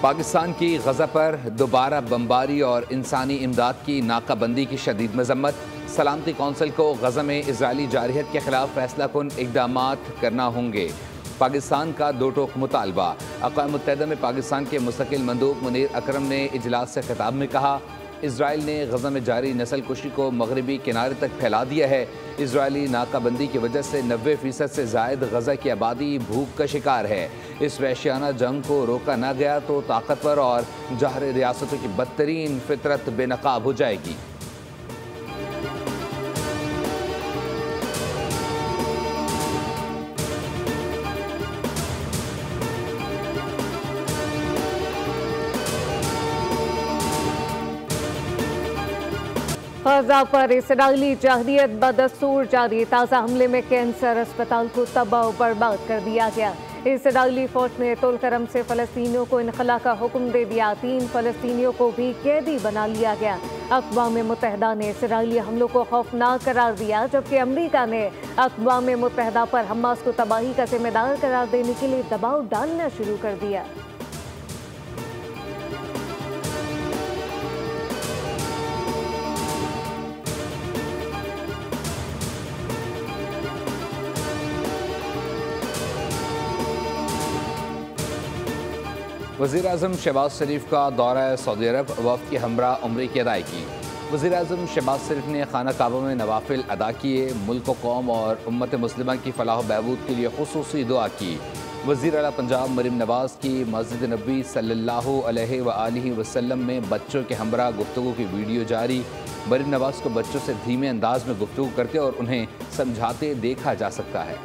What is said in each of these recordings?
पाकिस्तान की गजा पर दोबारा बमबारी और इंसानी इमदाद की नाकाबंदी की शदीद मजम्मत। सलामती कौंसिल को गजा में इजरायली जारहियत के खिलाफ फैसला कुन इकदामात करना होंगे। पाकिस्तान का दो टोक मुतालबा। अक़वाम मुत्तहिदा में पाकिस्तान के मुस्तकिल मंदूब मुनीर अकरम ने इजलास से खिताब में कहा, इजराइल ने गजा में जारी नस्ल कुशी को मगरबी किनारे तक फैला दिया है। इजरायली नाकाबंदी की वजह से 90% से जायद गजा की आबादी भूख का शिकार है। इस वहशियाना जंग को रोका न गया तो ताकतवर और जहर रियासतों की बदतरीन फितरत बेनकाब हो जाएगी। गजा पर इसराइली जारहियत बदस्तूर जारी। ताज़ा हमले में कैंसर अस्पताल को तबाह बर्बाद कर दिया गया। इसराइली फौज ने तुलकरम से फ़लस्तीनियों को इनखला का हुक्म दे दिया। 3 फ़लस्तीनियों को भी कैदी बना लिया गया। अक़वाम मुत्तहिदा ने इसराइली हमलों को खौफनाक करार दिया, जबकि अमरीका ने अक़वाम मुत्तहिदा पर हमास को तबाही का जिम्मेदार करार देने के लिए दबाव डालना शुरू कर दिया। वज़ीर आज़म शहबाज शरीफ का दौरा सऊदी अरब, वफ़द के हमरा उम्रे की अदायगी। वज़ीर आज़म शहबाज शरीफ ने खाना काबा में नवाफिल अदा किए। मुल्क कौम और उम्मत मुस्लिमा की फलाह बहबूद के लिए खुसूसी दुआ की। वज़ीर आला पंजाब मरीम नवाज़ की मस्जिद नबी सल्लल्लाहु अलैहि वसल्लम में बच्चों के हमरा गुफ्तगू की वीडियो जारी। मरीम नवाज़ को बच्चों से धीमे अंदाज में गुफ्तगू करते और उन्हें समझाते देखा जा सकता है।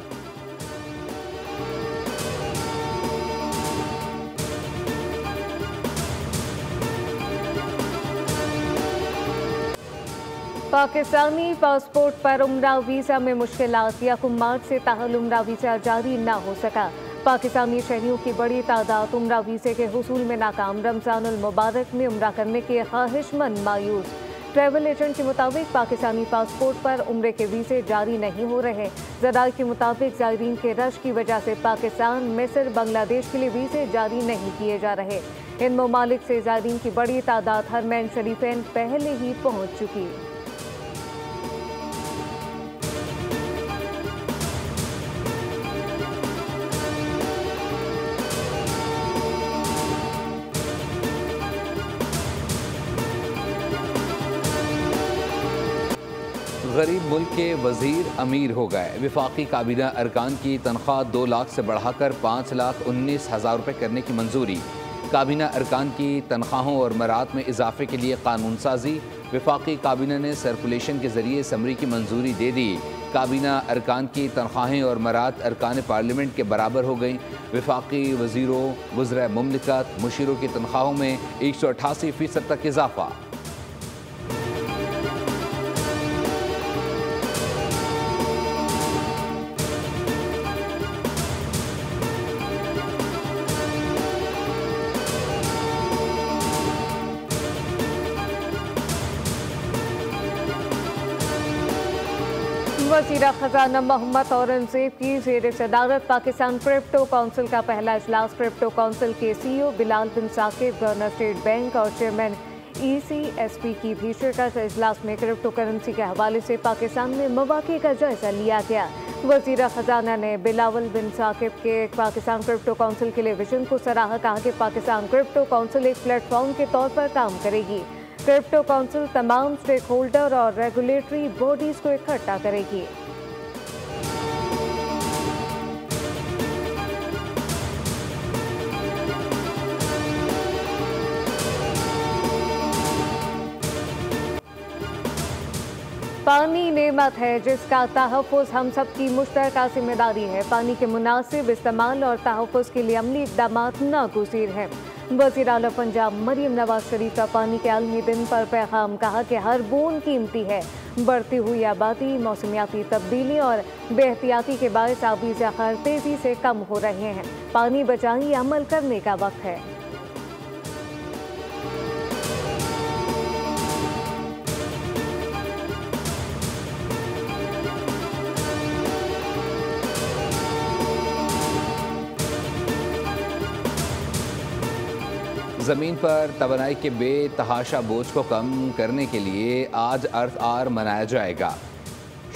पाकिस्तानी पासपोर्ट पर उम्रा वीज़ा में मुश्किलात। 1 मार्च से ताहल उम्रा वीज़ा जारी न हो सका। पाकिस्तानी शहरियों की बड़ी तादाद उम्रा वीज़े के हुसूल में नाकाम। रमज़ानुल मुबारक में उम्रा करने के ख्वाहिशमंद मायूस। ट्रैवल एजेंट के मुताबिक पाकिस्तानी पासपोर्ट पर उम्रे के वीज़े जारी नहीं हो रहे। ज़राए के मुताबिक ज़ायरीन के रश की वजह से पाकिस्तान, मिस्र, बांग्लादेश के लिए वीज़े जारी नहीं किए जा रहे। इन ममालिक से ज़ायरीन की बड़ी तादाद हरमैन शरीफैन पहले ही पहुँच चुकी। गरीब मुल्क के वजीर अमीर हो गए। विफाकी काबीना अरकान की तनख्वाह 2 लाख से बढ़ाकर 5,19,000 रुपये करने की मंजूरी। काबीना अरकान की तनख्वाहों और मरात में इजाफे के लिए कानून साजी। विफाकी काबीना ने सर्कुलेशन के जरिए समरी की मंजूरी दे दी। काबीना अरकान की तनख्वाहें और मरात अरकान पार्लियामेंट के बराबर हो गई। विफाकी वजीरों, वज़रा मुमलिकत, मुशीरों की तनख्वाहों में 188% तक इजाफा। वज़ीर ख़ज़ाना मोहम्मद औरंगज़ेब की ज़ेर सदारत पाकिस्तान क्रिप्टो काउंसिल का पहला इजलास। क्रिप्टो काउंसिल के CEO बिलाल बिन साकिब, गवर्नर स्टेट बैंक और चेयरमैन ECSP की भी शिरकत। इजलास में क्रिप्टो करेंसी के हवाले से पाकिस्तान में मौक़े का जायजा लिया गया। वज़ीर ख़ज़ाना ने बिलावल बिन साकिब के पाकिस्तान क्रिप्टो काउंसिल के लिए विजन को सराहा। कहा कि पाकिस्तान क्रिप्टो काउंसिल एक प्लेटफॉर्म के तौर पर काम करेगी। क्रिप्टो काउंसिल तमाम स्टेक होल्डर और रेगुलेटरी बॉडीज को इकट्ठा करेगी। पानी नेमत है जिसका तहफ़्फ़ुज़ हम सब की मुश्तरका जिम्मेदारी है। पानी के मुनासिब इस्तेमाल और तहफ़्फ़ुज़ के लिए अमली इक़दामात नागुज़ीर हैं। वज़ीर आला पंजाब मरीम नवाज शरीफ का पानी के आलमी दिन पर पैगाम। कहा कि हर बूंद कीमती है। बढ़ती हुई आबादी, मौसमियाती तब्दीली और बेहतियाती के बायस आबी ज़ख़ायर तेज़ी से कम हो रहे हैं। पानी बचाएं, अमल करने का वक्त है। ज़मीन पर तवानाई के बेतहाशा बोझ को कम करने के लिए आज अर्थ आवर मनाया जाएगा।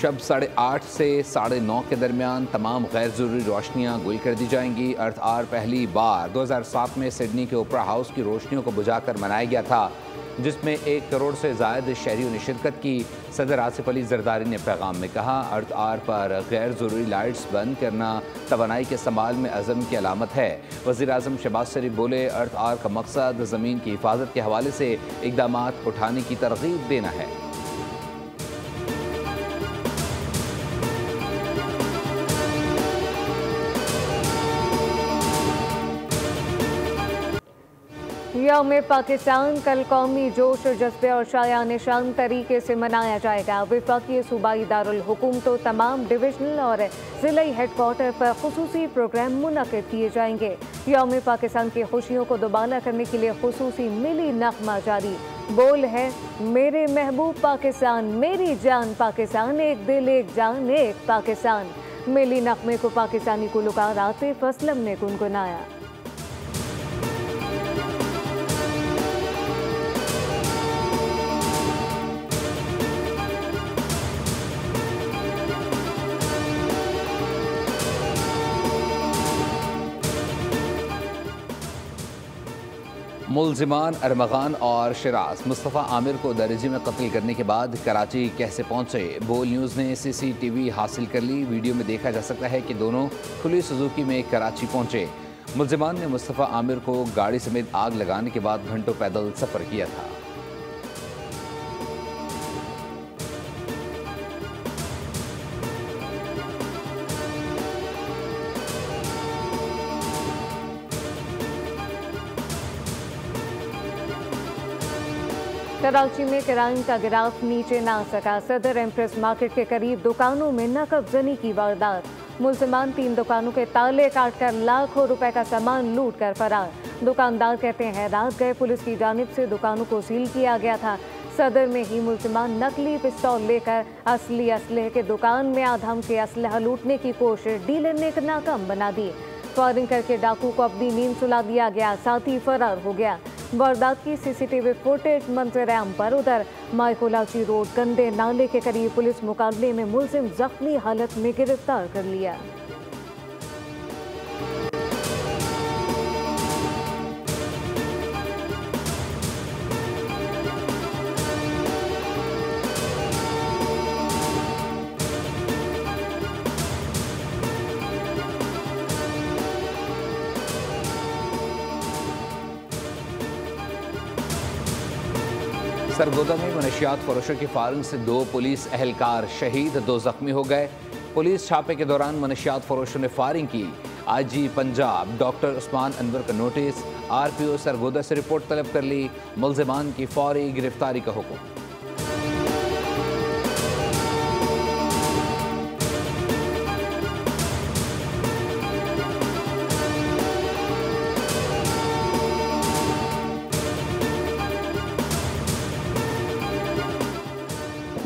शब 8:30 से 9:30 के दरमियान तमाम गैर ज़रूरी रोशनियाँ गुल कर दी जाएंगी। अर्थ आवर पहली बार 2007 में सिडनी के ओपरा हाउस की रोशनियों को बुझाकर मनाया गया था, जिसमें 1 करोड़ से ज़ायद शहरियों ने शिरकत की। सदर आसिफ अली जरदारी ने पैगाम में कहा, अर्थ आवर पर गैर ज़रूरी लाइट्स बंद करना तवानाई के संभाल में अज़म की अलामत है। वज़ीर आज़म शहबाज शरीफ बोले, अर्थ आवर का मकसद ज़मीन की हिफाजत के हवाले से इक़दाम उठाने की तरग़ीब देना है। यौम पाकिस्तान कल कौमी जोश जज्बे और शायान शान तरीके से मनाया जाएगा। वफाकी सूबाई दारुल हुकूमतों तमाम डिविजनल और ज़िला हेडक्वार्टर पर खुसूसी प्रोग्राम मुनक़िद किए जाएंगे। यौम पाकिस्तान की खुशियों को दुबाला करने के लिए खुसूसी मिली नग़मा जारी। बोल है मेरे महबूब पाकिस्तान, मेरी जान पाकिस्तान, एक दिल एक जान एक पाकिस्तान। मिली नग़मे को पाकिस्तानी गुलकार आतिफ असलम ने गुनगुनाया। मुल्ज़िमान अरमगान और शिराज मुस्तफ़ा आमिर को दरिजी में कत्ल करने के बाद कराची कैसे पहुंचे? बोल न्यूज़ ने CCTV हासिल कर ली। वीडियो में देखा जा सकता है कि दोनों खुली सुजुकी में कराची पहुंचे। मुल्ज़िमान ने मुस्तफ़ा आमिर को गाड़ी समेत आग लगाने के बाद घंटों पैदल सफ़र किया था। कराची में क्राइम का गिराफ नीचे ना सका। सदर एम्प्रेस मार्केट के करीब दुकानों में नकबजनी की वारदात। मुल्ज़िमान 3 दुकानों के ताले काटकर लाखों रुपए का सामान लूट कर फरार। दुकानदार कहते हैं रात गए पुलिस की जानिब से दुकानों को सील किया गया था। सदर में ही मुल्ज़िमान नकली पिस्तौल लेकर असली असलहे के दुकान में आधम के असलहा लूटने की कोशिश डीलर ने नाकाम बना दी। फायरिंग करके डाकू को अपनी नींद सुला दिया गया, साथ ही फरार हो गया। वारदात की CCTV फुटेज मंजर-ए-आम पर। उधर माइकोलाची रोड गंदे नाले के करीब पुलिस मुकाबले में मुल्जिम जख्मी हालत में गिरफ्तार कर लिया। सरगोदा में मनशियात फरोशों की फायरिंग से 2 पुलिस एहलकार शहीद, 2 जख्मी हो गए। पुलिस छापे के दौरान मनशियात फरोशों ने फायरिंग की। IG पंजाब डॉक्टर उस्मान अनवर का नोटिस। RPO सरगोदा से रिपोर्ट तलब कर ली। मुल्ज़िमान की फौरी गिरफ्तारी का हुक्म।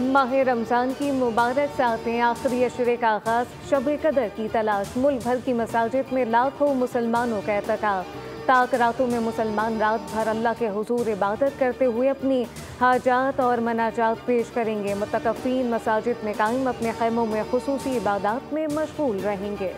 माह रमज़ान की मुबारक सातें, आखिरी अशरे का आगाज़, शब कदर की तलाश। मुल्क भर की मसाजिद में लाखों मुसलमानों का एतकाफ। ताक रातों में मुसलमान रात भर अल्लाह के हुजूर इबादत करते हुए अपनी हाजात और मनाजात पेश करेंगे। मुतकफ़ीन मसाजिद में कायम अपने खैमों में खुसूसी इबादत में मशगूल रहेंगे।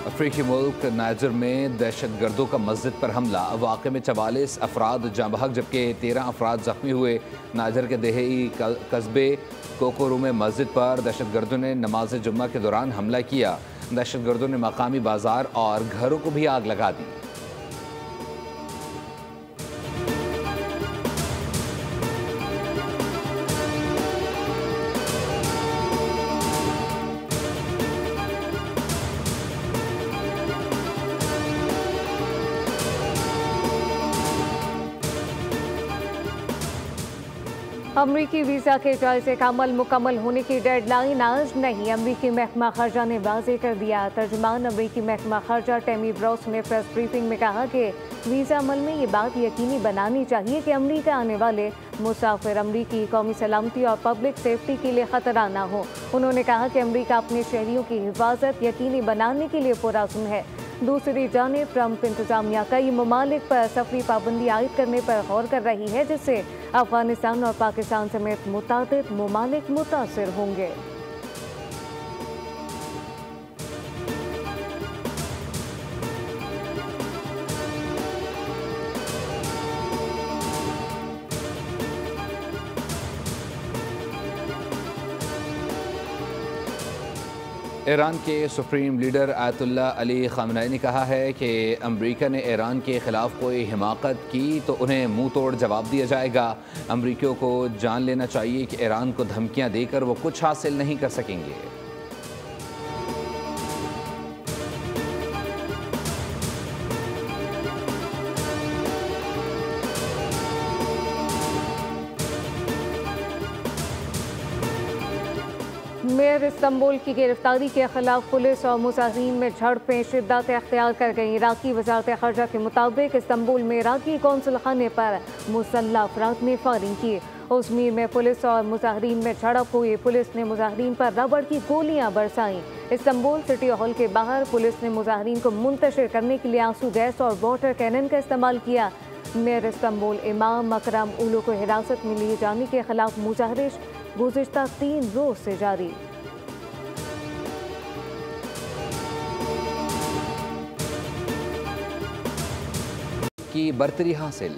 अफ्रीकी मुल्क नाइजर में दहशतगर्दों का मस्जिद पर हमला। वाक़े में 44 अफराद जाँ बहक जबकि 13 अफराद जख्मी हुए। नाइजर के देही कस्बे कोकोरू में मस्जिद पर दहशतगर्दों ने नमाज जुम्मा के दौरान हमला किया। दहशतगर्दों ने मकामी बाजार और घरों को भी आग लगा दी। अमरीकी वीज़ा के जायज़े का अमल मुकम्मल होने की डेडलाइन आज नहीं, अमरीकी महकमा खर्जा ने वाज़ेह कर दिया। तर्जुमान अमरीकी महकमा खर्जा टेमी ब्रॉस ने प्रेस ब्रीफिंग में कहा कि वीज़ा अमल में ये बात यकीनी बनानी चाहिए कि अमरीका आने वाले मुसाफिर अमरीकी कौमी सलामती और पब्लिक सेफ्टी के लिए ख़तरा ना हो। उन्होंने कहा कि अमरीका अपने शहरियों की हिफाजत यकीनी बनाने के लिए पुरअज़्म है। दूसरी जानिब ट्रंप इंतजामिया कई ममालिक पर सफरी पाबंदी आयद करने पर गौर कर रही है, जिससे अफगानिस्तान और पाकिस्तान समेत मुतादिद ममालिक मुतासिर होंगे। ईरान के सुप्रीम लीडर आयतुल्लाह अली ख़ामनेई ने कहा है कि अमरीका ने ईरान के ख़िलाफ़ कोई हिमाकत की तो उन्हें मुंह तोड़ जवाब दिया जाएगा। अमरीकियों को जान लेना चाहिए कि ईरान को धमकियां देकर वो कुछ हासिल नहीं कर सकेंगे। मेयर इस्तांबुल की गिरफ्तारी के खिलाफ पुलिस और मुजाहिरीन में झड़पें शिद्दत अख्तियार कर गई। इराकी वजारत खर्जा के मुताबिक इस्तांबुल में इराकी कौंसल खाने पर मुसल्लह अफराद ने फायरिंग की। उज़मीर में पुलिस और मुजाहिरीन में झड़प हुई। पुलिस ने मुजाहिरीन पर रबड़ की गोलियां बरसाईं। इस्तांबुल सिटी हॉल के बाहर पुलिस ने मुजाहिरीन को मुंतशिर करने के लिए आंसू गैस और वाटर कैनन का इस्तेमाल किया। मेयर इस्तांबुल इमाम अकरम उलू को हिरासत में लिए जाने के खिलाफ मुजाहरिश गुज़िश्ता 3 रोज से जारी। की बर्तरी हासिल।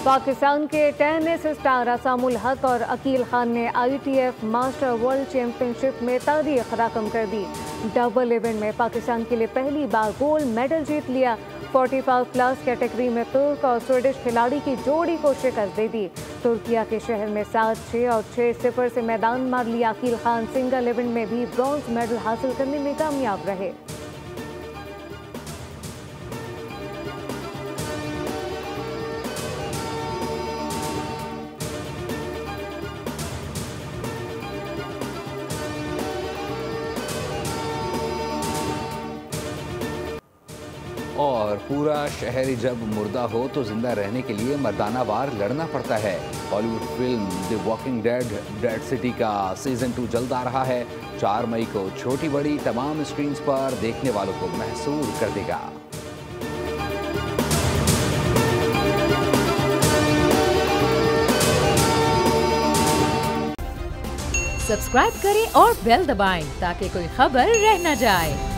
पाकिस्तान के टेनिस स्टार असामुल हक और अकील खान ने ITF मास्टर वर्ल्ड चैंपियनशिप में तारीख रकम कर दी। डबल इवेंट में पाकिस्तान के लिए पहली बार गोल्ड मेडल जीत लिया। 45+ कैटेगरी में तुर्क और स्वीडिश खिलाड़ी की जोड़ी को शिकस्त दे दी। तुर्किया के शहर में 7-6 और 6-0 से मैदान मार लिया। अकील खान सिंगल इवेंट में भी ब्रॉन्ज मेडल हासिल करने में कामयाब रहे। और पूरा शहर जब मुर्दा हो तो जिंदा रहने के लिए मर्दाना वार लड़ना पड़ता है। Hollywood film the walking dead city का सीजन 2 जल्द आ रहा है। 4 मई को छोटी बड़ी तमाम स्क्रीन्स पर देखने वालों को महसूर कर देगा। सब्सक्राइब करें और बेल दबाएं ताकि कोई खबर रह न जाए।